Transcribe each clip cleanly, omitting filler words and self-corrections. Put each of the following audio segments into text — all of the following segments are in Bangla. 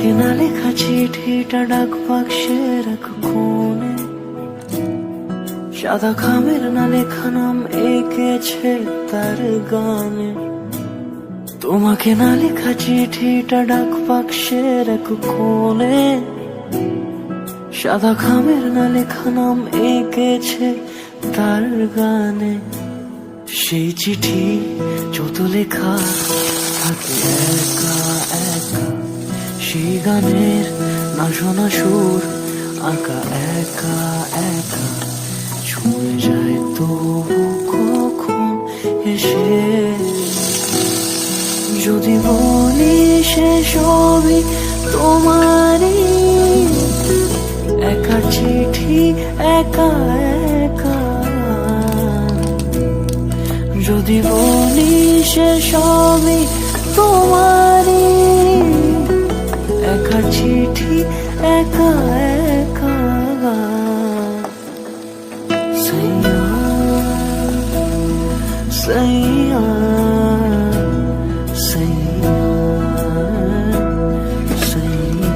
তোমাকে না লেখা চিঠিটা ডাক বাক্সে রাখো কোণে, সাদা খামের না লেখা নাম এঁকেছে তার গানে। তোমাকে না লেখা চিঠিটা ডাক বাক্সে রাখো কোণে, সাদা খামের না লেখা নাম এঁকেছে তার গানে। সেই চিঠি যত লেখা থাকে একা একা, সেই গানের না শোনা সুর আঁকা একা একা, ছুঁয়ে যায় তবু কখন এসে। যদি বলি সে সবই তোমারই, একা চিঠি একা একা। যদি বলি সে সবই তোমারই, একা চিঠি একা একা। সাইয়া সাইয়া সাইয়া সাইয়া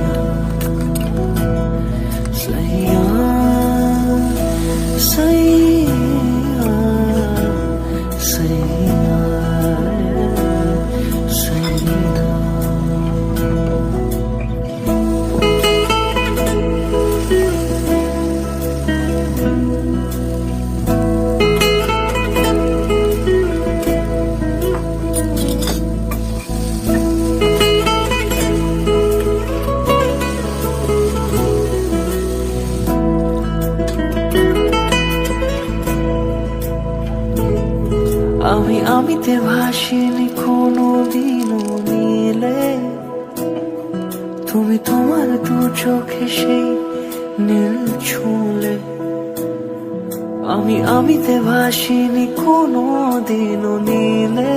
সাইয়া সাইয়া সাইয়া। আমিতে ভাসিনি কোনো দিনও নীলে, তুমি তোমার দু চোখে সেই নীল ছুঁলে। আমিতে ভাসিনি কোনো দিনও নীলে,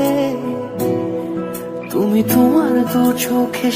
তুমি তোমার দু চোখে